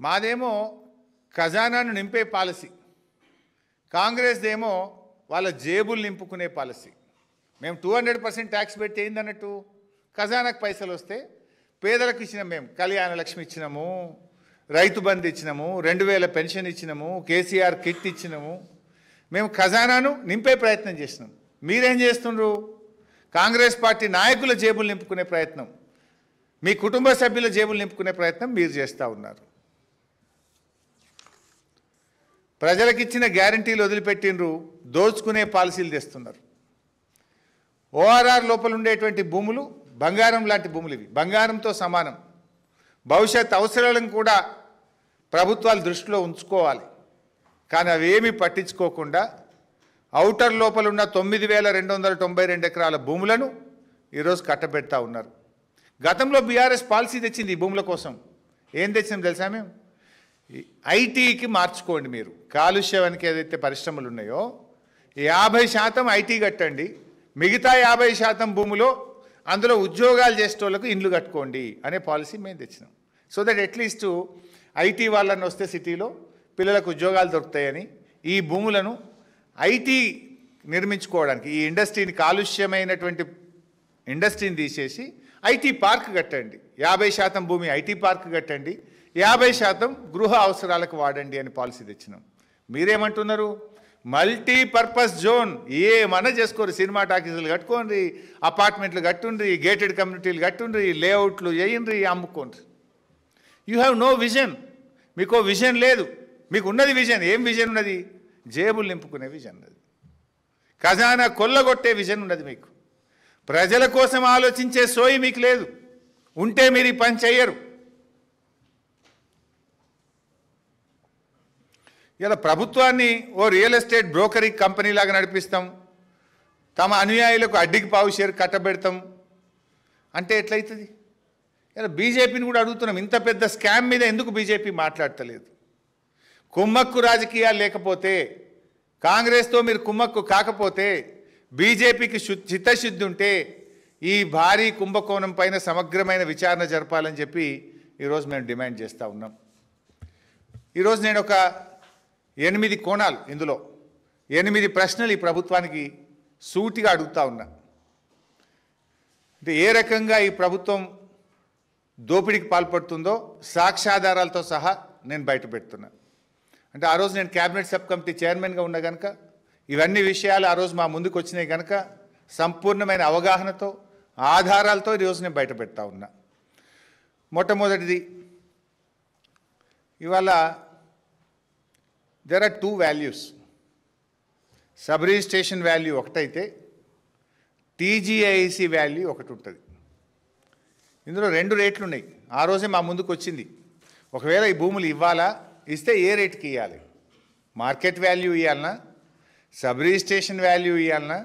మాదేమో ఖజానాను నింపే పాలసీ, కాంగ్రెస్దేమో వాళ్ళ జేబులు నింపుకునే పాలసీ. మేము 200% ట్యాక్స్ పెట్టి ఏందన్నట్టు ఖజానాకు పైసలు వస్తే పేదలకు ఇచ్చినాం. మేము కళ్యాణ లక్ష్మి ఇచ్చినాము, రైతు బంధు ఇచ్చినాము, 2000 పెన్షన్ ఇచ్చినాము, కేసీఆర్ కిట్ ఇచ్చినాము. మేము ఖజానాను నింపే ప్రయత్నం చేసినాం. మీరేం చేస్తుండ్రు? కాంగ్రెస్ పార్టీ నాయకుల జేబులు నింపుకునే ప్రయత్నం, మీ కుటుంబ సభ్యుల జేబులు నింపుకునే ప్రయత్నం మీరు చేస్తూ ఉన్నారు. ప్రజలకు ఇచ్చిన గ్యారంటీలు వదిలిపెట్టిండ్రు, దోచుకునే పాలసీలు తెస్తున్నారు. ఓఆర్ఆర్ లోపల ఉండేటువంటి భూములు బంగారం లాంటి భూములు, ఇవి బంగారంతో సమానం. భవిష్యత్ అవసరాలను కూడా ప్రభుత్వాలు దృష్టిలో ఉంచుకోవాలి. కానీ అవేమీ పట్టించుకోకుండా ఔటర్ లోపల ఉన్న 9292 ఎకరాల భూములను ఈరోజు కట్టబెడతా ఉన్నారు. గతంలో బీఆర్ఎస్ పాలసీ తెచ్చింది ఈ భూముల కోసం. ఏం తెచ్చినాం తెలుసా? మేము ఐటీకి మార్చుకోండి. మీరు కాలుష్యానికి ఏదైతే పరిశ్రమలు ఉన్నాయో 50% ఐటీ కట్టండి, మిగతా 50% భూములో అందులో ఉద్యోగాలు చేసేటోళ్ళకు ఇండ్లు కట్టుకోండి అనే పాలసీ మేము తెచ్చినాం. సో దట్ అట్లీస్ట్ ఐటీ వాళ్ళని వస్తే సిటీలో పిల్లలకు ఉద్యోగాలు దొరుకుతాయని ఈ భూములను ఐటీ నిర్మించుకోవడానికి, ఈ ఇండస్ట్రీని కాలుష్యమైనటువంటి ఇండస్ట్రీని తీసేసి ఐటీ పార్క్ కట్టండి, 50% భూమి ఐటీ పార్క్ కట్టండి, 50% గృహ అవసరాలకు వాడండి అని పాలసీ తెచ్చినాం. మీరేమంటున్నారు? మల్టీపర్పస్ జోన్ ఏమన్నా చేసుకోరు, సినిమా టాకీసులు కట్టుకోండి, అపార్ట్మెంట్లు కట్టుండ్రి, గేటెడ్ కమ్యూనిటీలు కట్టుండ్రి, లేఅవుట్లు వేయండి, అమ్ముకోండి. You have no vision. మీకు విజన్ లేదు. మీకు ఉన్నది విజన్. ఏం విజన్ ఉన్నది? జేబులు నింపుకునే విజన్ ఉన్నది, ఖజానా కొల్లగొట్టే విజన్ ఉన్నది మీకు. ప్రజల కోసం ఆలోచించే సోయి మీకు లేదు. ఉంటే మీరు ఈ పని చెయ్యరు. ఇలా ప్రభుత్వాన్ని ఓ రియల్ ఎస్టేట్ బ్రోకరీ కంపెనీ లాగా నడిపిస్తాం, తమ అనుయాయులకు అడ్డికి పావు షేర్ కట్టబెడతాం అంటే ఎట్లయితుంది? ఇలా బీజేపీని కూడా అడుగుతున్నాం, ఇంత పెద్ద స్కామ్ మీద ఎందుకు బీజేపీ మాట్లాడతలేదు? కుమ్మక్కు రాజకీయాలు లేకపోతే, కాంగ్రెస్తో మీరు కుమ్మక్కు కాకపోతే, బీజేపీకి చిత్తశుద్ధి ఉంటే ఈ భారీ కుంభకోణం పైన సమగ్రమైన విచారణ జరపాలని చెప్పి ఈరోజు మేము డిమాండ్ చేస్తూ ఉన్నాం. ఈరోజు నేను ఒక 8 కోణాలు, ఇందులో 8 ప్రశ్నలు ఈ ప్రభుత్వానికి సూటిగా అడుగుతా ఉన్నా. అంటే ఏ రకంగా ఈ ప్రభుత్వం దోపిడీకి పాల్పడుతుందో సాక్ష్యాధారాలతో సహా నేను బయట పెడుతున్నా. అంటే ఆ రోజు నేను క్యాబినెట్ సబ్ కమిటీ చైర్మన్గా ఉన్నా కనుక ఇవన్నీ విషయాలు ఆ రోజు మా ముందుకు వచ్చినాయి కనుక సంపూర్ణమైన అవగాహనతో ఆధారాలతో ఈరోజు నేను బయట పెడతా ఉన్నా. మొట్టమొదటిది, ఇవాళ there are 2 values. Sub registration value ఒకటైతే టీజీఐసి వాల్యూ ఒకటి ఉంటుంది. ఇందులో 2 రేట్లు ఉన్నాయి. ఆ రోజే మా ముందుకు వచ్చింది. ఒకవేళ ఈ భూములు ఇవ్వాలా, ఇస్తే ఏ రేటుకి ఇవ్వాలి? మార్కెట్ వాల్యూ ఇవ్వాలన్నా, సబ్ రిజిస్ట్రేషన్ వాల్యూ ఇవ్వాలన్నా,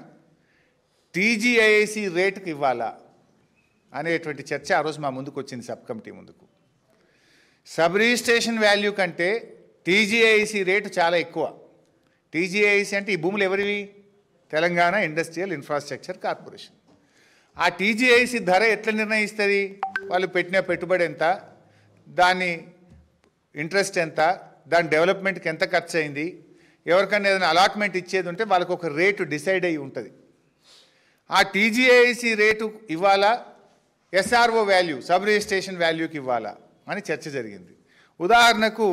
టీజీఐసి రేటుకి ఇవ్వాలా అనేటువంటి చర్చ ఆ రోజు మా ముందుకు వచ్చింది సబ్ కమిటీ ముందుకు. సబ్ రిజిస్ట్రేషన్ వాల్యూ కంటే టీజీఐసి రేటు చాలా ఎక్కువ. టీజీఐసి అంటే ఈ భూములు ఎవరివి? Telangana industrial infrastructure corporation. ఆ టీజీఐసి ధర ఎట్లా నిర్ణయిస్తుంది? వాళ్ళు పెట్టిన పెట్టుబడి ఎంత, దాని ఇంట్రెస్ట్ ఎంత, దాని డెవలప్మెంట్కి ఎంత ఖర్చు అయింది, ఎవరికైనా ఏదైనా అలాట్మెంట్ ఇచ్చేది ఉంటే వాళ్ళకు ఒక రేటు డిసైడ్ అయ్యి ఉంటుంది. ఆ టీజీఐసి రేటు ఇవ్వాలా, ఎస్ఆర్ఓ వాల్యూ సబ్ రిజిస్ట్రేషన్ వాల్యూకి ఇవ్వాలా అని చర్చ జరిగింది. ఉదాహరణకు